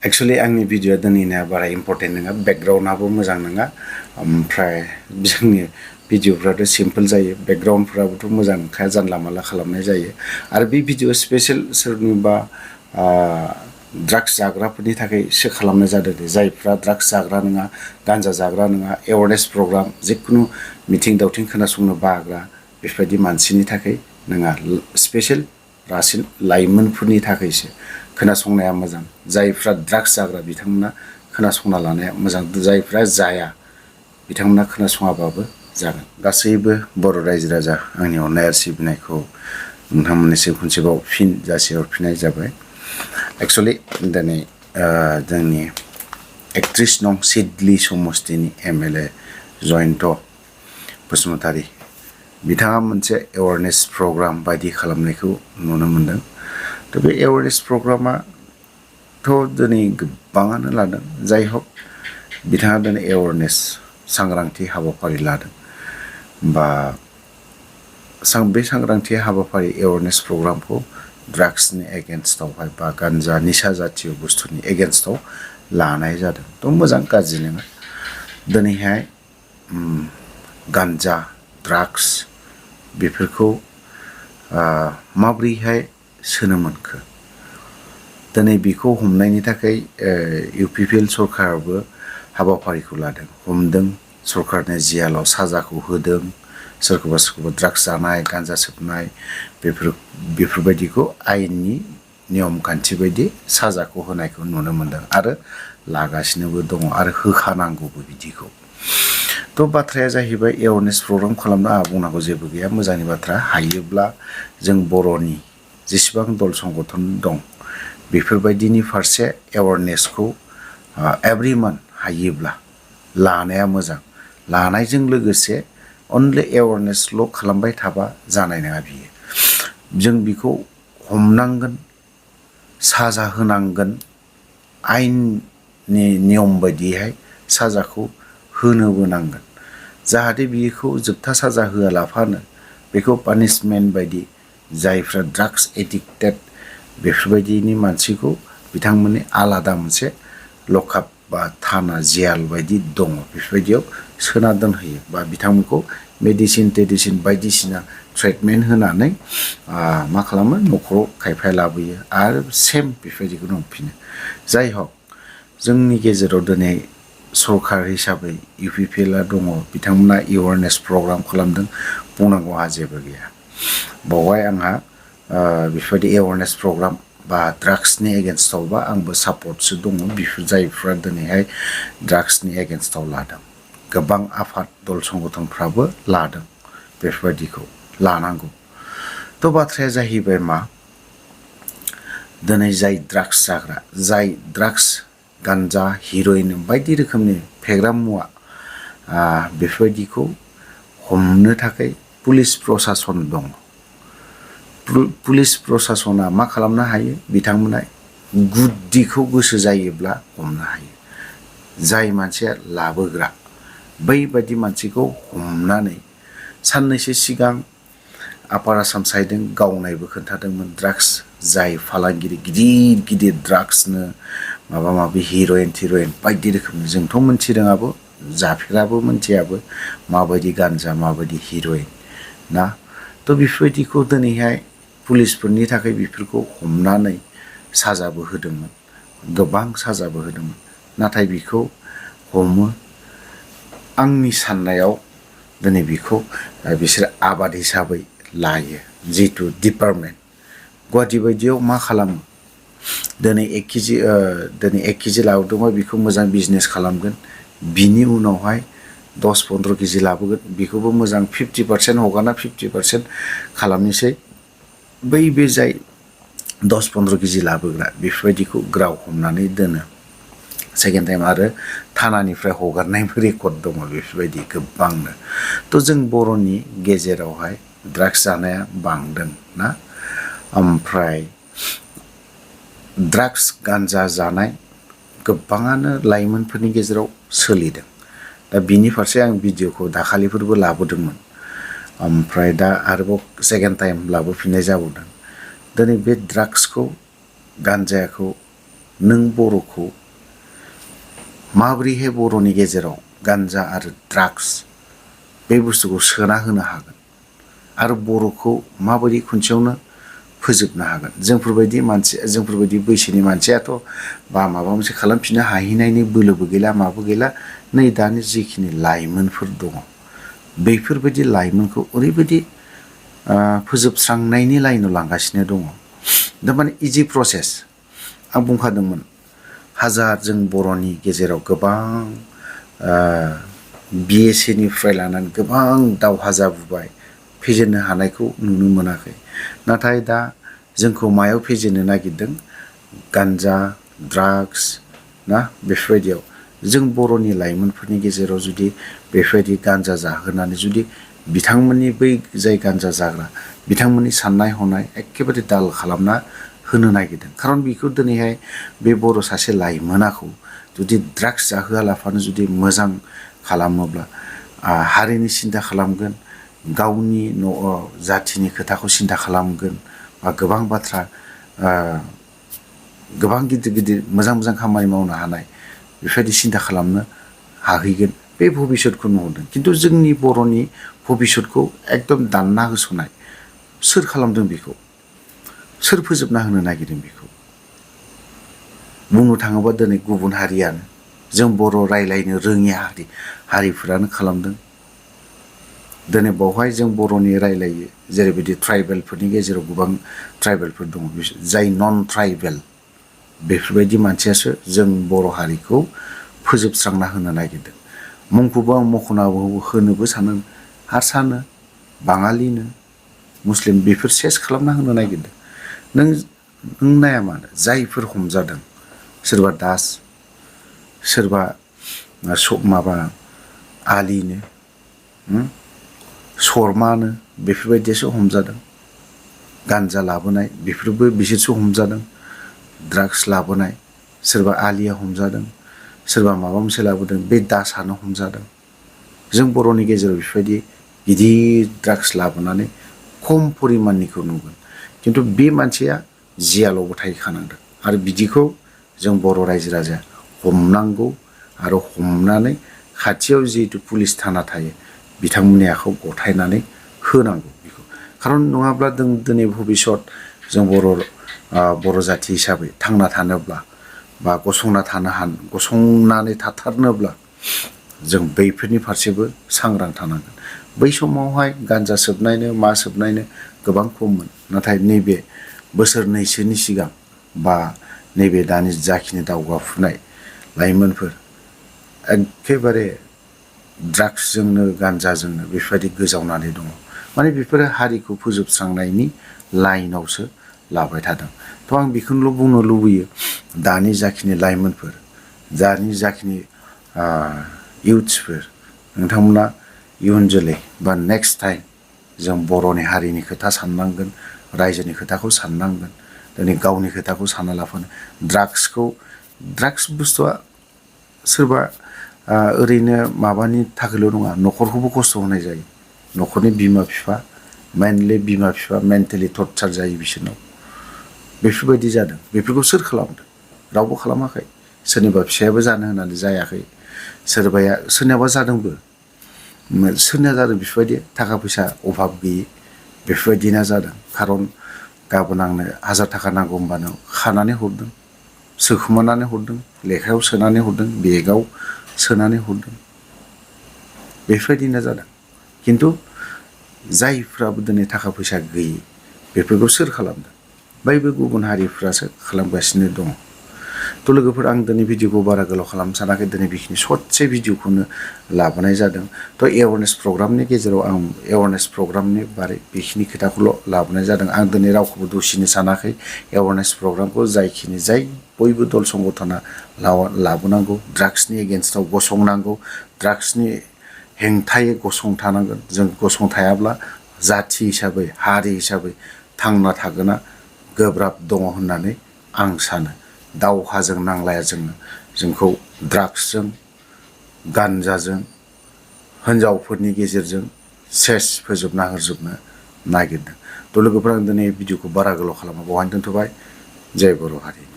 Actually आंनि video दिनैना बारा important नङा बेकग्राउन्डआबो मोजां नङा ओमफ्राय जोंनि भिडिअफ्राथ' सिम्पल जायो बेकग्राउन्डफ्राबोथ' मोजां नंखाया जानला मानला खालामनाय जायो आरो बे भिडिअ स्पेसियेल सोरनिबा ड्राग्स जाग्राफोरनि थाखायसो खालामनाय जादों जायफ्रा ड्राग्स जाग्रा नङा गान्जा जाग्रा नङा एवारनेस प्रग्राम जिखुनु मिथिं दावथिं खोनासंनो बाग्रा बेफोरबायदि मानसिनि थाखाय नङा स्पेसियेल रासिन लाइमोनफोरनि थाखायसो खोनासंनाया मोजां जायफ्रा ड्राग्स जाग्रा बिथांमोना खोनासंना लानाया मोजां जायफ्रा जाया बिथांमोना खोनासङाबाबो जागोन गासैबो बर' रायजो राजा आंनि अननाय आरो सिबिनायखौ नोंथांमोननिसिम खनसेबाव फिन जासिहरफिननाय जाबाय एक्चुअली दिनै जोंनि 31 नं सिडली समस्तिनि MLA जयन्त बसुमतारी बिथाङा मोनसे एवारनेस प्रग्राम बायदि खालामनायखौ नुनो मोनदों थ' बे एवारनेस प्रग्रामाथ' दिनै गोबाङानो लादों जाय हक बिथाङा दिनै एवारनेस सांग्रांथि हाबाफारि लादों बा बे सांग्रांथि हाबाफारि एवारनेस प्रग्रामखौ ड्राग्सनि एगेन्स्टआवहाय बा गान्जा निसा जातीय बुस्थुनि एगेन्स्टआव लानाय जादों थ' मोजां गाज्रि नङा दिनैहाय गान्जा ड्राग्स बेफोरखौ माब्रैहाय सोनो मोनखो दिनै बेखौ हमनायनि थाखाय UPPL सरकाराबो हाबाफारिखौ लादों हमदों सरकारनि जियालाव साजाखौ होदों सोरखौबा ड्राग्स जानाय गान्जा सोबनाय बेफोरबायदिखौ आयेननि नियम खान्थि बायदि साजाखौ होनायखौ नुनो मोनदों आरो लागासिनोबो दङ आरो होखानांगौबो बिदिखौ थ' बाथ्राया जाहैबाय एवारनेस प्रग्राम खालामनो आंहा बुंनांगौ जेबो गैया मोजांनि बाथ्रा हायोब्ला जों बर'नि जेसेबां दल संगठन दं बेफोरबायदिनि फारसे एवारनेसखौ एभ्रि मान्थ हायोब्ला लानाया मोजां लानायजों लोगोसे अनलि एवारनेसल' खालामबाय थाबा जानाय नङा बियो जों बेखौ हमनांगोन साजा होनांगोन आयेननि नियम बायदिहाय साजाखौ होनोबो नांगोन जाहाथे बेखौ जोबथा साजा होआलाफानो बेखौ पानिशमेन्ट बायदि जायफ्रा ड्राग्स एडिक्टेड बेफोरबायदिनि मानसिखौ बिथांमोननि आलादा मोनसे लकआप बा थाना जेल बायदि दङ बेफोरबायदियाव सोना दोनहोयो बा बिथांमोनखौ मेडिसिन बायदिसिना ट्रिटमेन्ट होनानै मा खालामो न'खराव खायफाया लाबोयो आरो सेम बेफोरबायदिखौनो हमफिनो जाय हक जोंनि गेजेराव दिनै सरकार हिसाबै UPPLआ दङ बिथांमोना एवारनेस प्रग्राम खालामदों बुंनांगौ आंहा जेबो गैया बावहाय आंहा बेफोरबायदि एवारनेस प्रग्राम बा ड्राग्सनि एगेन्स्टआवबा आंबो सापर्टसो दङ बेफोर जायफ्रा दिनैहाय ड्राग्सनि एगेन्स्टआव लादों गोबां आफाद दल संगठनफ्राबो लादों बेफोरबायदिखौ लानांगौ थ' बाथ्राया जाहैबाय मा दिनै जाय ड्राग्स जाग्रा जाय ड्राग्स गान्जा हिर'इन बायदि रोखोमनि फेग्रा मुवा बेफोरबायदिखौ हमनो थाखाय पुलिस प्रसासन दङ पुलिस प्रसासना मा खालामनो हायो बिथांमोना गुदिखौ गोसो जायोब्ला हमनो हायो जाय मानसिया लाबोग्रा बैबायदि मानसिखौ हमनानै साननैसो सिगां आपार आसाम साइडजों गावनायबो खोन्थादोंमोन ड्राग्स जाय फालांगिरि गिदिर ड्राग्सनो माबा माबि हिर'इन बायदि रोखोमनि जोंथ' मोनथिरोङाबो जाफेराबो मोनथियाबो माबायदि गान्जा माबायदि हिर'इन ना थ' बेफोरबायदिखौ दिनैहाय पुलिसफोरनि थाखाय बेफोरखौ हमनानै साजाबो होदोंमोन गोबां साजाबो होदोंमोन नाथाय बेखौ हमो आंनि साननायाव दिनै बेखौ बिसोर आबाद हिसाबै लायो जितु डिपार्टमेन्ट गुवाहाटि बायदियाव मा खालामो दिनै 1 केजि लाबोदोंबा बेखौ मोजां बिजनेस खालामगोन बिनि उनावहाय 10-15 केजि लाबोगोन बेखौबो मोजां 50% हगारना 50% खालामनोसै बै बे जाय 10-15 केजि लाबोग्रा बेफोरबायदिखौ ग्राव हमनानै दोनो सेकेन्ड टाइम आरो थानानिफ्राय हगारनायबो रेकर्ड दङ बेफोरबायदि गोबांनो थ' जों बर'नि गेजेरावहाय ड्राग्स जानाया बांदों ना ओमफ्राय ड्राग्स गान्जा जानाय गोबाङानो लाइमोनफोरनि गेजेराव सोलिदों दा बिनि फारसे आं भिडिअखौ दाखालिफोरबो लाबोदोंमोन ओमफ्राय दा आरोबाव सेकेन्ड टाइम लाबोफिननाय जाबावदों दिनै बे ड्राग्सखौ गान्जाखौ नों बर'खौ माबोरैहाय बर'नि गेजेराव गान्जा आरो ड्राग्स बे बुस्थुखौ सोना होनो हागोन आरो बर'खौ माबोरै खनसेयावनो फोजोबनो हागोन। जोंफोरबायदि बैसोनि मानसियाथ' बा माबा मोनसे खालामफिननो हाहैनायनि बोलोबो गैला माबो गैला। नै दानि जिखिनि लाइमोनफोर दङ बैफोरबायदि लाइमोनखौ ओरैबायदि फोजोबस्रांनायनि लाइनाव लांगासिनो दङ। थारमाने इजि प्रसेस। आं बुंखादोंमोन हाजार जों बर'नि गेजेराव गोबां BSc निफ्राय लानानै गोबां दावहा जाबोबाय, फेजेननो हानायखौ नुनो मोनाखै। नाथाय दा जोंखौ मायाव फेजेननो नागिरदों? गान्जा, ड्राग्स ना बेफोरबायदियाव। जों बर'नि लाइमोनफोरनि गेजेराव जुदि बेफोरबायदि गान्जा जाहोनानै जुदि बिथांमोननि बै जाय गान्जा जाग्रा बिथांमोननि साननाय हनाय एखेबारे दाल खालामना होनो नागिरदों। खारन बेखौ दिनैहाय बे बर' सासे लाइमोनाखौ जुदि ड्राग्स जाहोआलाफानो जुदि मोजां खालामोब्ला हारिनि सिन्था खालामगोन, गावनि जाथिनि खोथाखौ सिन्था खालामगोन, बा गोबां बाथ्रा गोबां गिदिर गिदिर मोजां मोजां खामानि मावनो हानाय बेफोरबायदि सिन्था खालामनो हाहैगोन। बे भबिसतखौ नुहरदों। खिन्थु जोंनि बर'नि भबिसतखौ एकदम दानना होसोनाय सोर खालामदों बेखौ? सोर फोजोबना होनो नागिरदों बेखौ? बुंनो थाङोबा दिनै गुबुन हारियानो, जों बर' रायज्लायनो रोङि हारिफोरानो खालामदों। दिनै बावहाय जों बर'नि रायलायो, जेरैबायदि ट्राइबेलफोरनि गेजेराव गोबां ट्राइबेलफोर दङ, जाय नन ट्राइबेल बेफोरबायदि मानसियासो जों बर' हारिखौ फोजोबस्रांना होनो नागिरदों। मुंखौबो आं होनोबो सानो, हारसानो, बाङालिनो, मुस्लिम बेफोर सेस खालामना होनो नागिरदों। नों नाया मानो? जायफोर हमजादों, सोरबा दास, सोरबा माबा आलिनो, शर्मानो, बेफोरबायदियासो हमजादों। गान्जा लाबोनाय बेफोरबो बिसोरसो हमजादों। ड्राग्स लाबोनाय सोरबा आलिया हमजादों, सोरबा माबा मोनसे लाबोदों, बे दासआनो हमजादों। जों बर'नि गेजेराव बेफोरबायदि गिदिर ड्राग्स लाबोनानै खम परिमाननिखौ नुगोन। खिन्थु बे मानसिया जेलावबो थाहैखानांदों। आरो बिदिखौ जों बर' रायजो राजाया हमनांगौ आरो हमनानै खाथियाव जिहेतु पुलिस थाना थायो बिथांमोननि आखायाव गथायनानै होनांगौ बेखौ। खारन नङाब्ला जों दिनै भबिसत जों बर' जाथि हिसाबै थांना थानोब्ला बा गसंनानै थाथारनोब्ला जों बैफोरनि फारसेबो सांग्रां थानांगोन। बै समावहाय गान्जा सोबनायनो मा सोबनायनो गोबां खममोन। नाथाय नैबे बोसोरनैसोनि सिगां बा नैबे दानि जाखिनि दावगाफुनाय लाइमोनफोर एखेबारे ड्राग्सजोंनो गान्जाजोंनो बेफोरबायदि गोजावनानै दङ। माने बेफोरो हारिखौ फोजोबस्रांनायनि लाइनावसो लाबाय थादों। थ' आं बेखौनोल' बुंनो लुबैयो, दानि जाखिनि लाइमोनफोर, दानि जाखिनि इयुथ्सफोर, नोंथांमोना इयुन जोलै बा नेक्स्ट टाइम जों बर'नि हारिनि खोथा साननांगोन, रायजोनि खोथाखौ साननांगोन। दिनै गावनि खोथाखौ सानालाफानो ड्राग्स बुस्थुआ सोरबा ओरैनो माबानि थाखायल' नङा, न'खरखौबो खस्थ' होनाय जायो। न'खरनि बिमा बिफा मेन्टेलि टर्चार जायो बिसोरनाव। बेफोरबायदि जादों। बेफोरखौ सोर खालामदों? रावबो खालामाखै। सोरनिबा फिसायाबो जानो होननानै जायाखै, सोरनियाबा जादोंबो। सोरनिया जादों बेफोरबायदि थाखा फैसा अभाब गैयि बेफोरबायदिना जादों। खारन गाबोन आंनो 1000 थाखा नांगौ होनबानो खानानै हरदों, सोखोमानानै हरदों, लेखायाव सोनानै हरदों, बेगाव सोनानै हरदों, बेफोरबायदिनो जादों। खिन्थु जायफ्राबो दिनै थाखा फैसा गैयि बेफोरखौ सोर खालामदों? बैबो गुबुन हारिफ्रासो खालामगासिनो दङ। थ' लोगोफोर, आं दिनै भिडिअखौ बारा गोलाव खालामनो सानाखै। दिनै बेखिनि ससे भिडिअखौनो लाबोनाय जादों। थ' एवारनेस प्रग्रामनि गेजेराव आं एवारनेस प्रग्रामनि बारै बेखिनि खोथाखौल' लाबोनाय जादों। आं दिनै रावखौबो दुसिनो सानाखै। एवारनेस प्रग्रामखौ जाय बयबो दल संगठना लाबोनांगौ, ड्राग्सनि एगेन्स्टआव गसंनांगौ, ड्राग्सनि हेंथायै गसंथानांगोन। जों गसंथायाब्ला जाथि हिसाबै, हारि हिसाबै थांना थागोना गोब्राब दङ होननानै आं सानो। दावहाजों नांलाया जोंखौ ड्राग्सजों, गान्जाजों, हिनजावफोरनि गेजेरजों सेस फोजोबना होजोबनो नागिरदों। थ' लोगोफोर, आं दिनै भिडिअखौ बारा गोलाव खालामा, बावहायनो दोनथ'बाय। जय बर' हारि।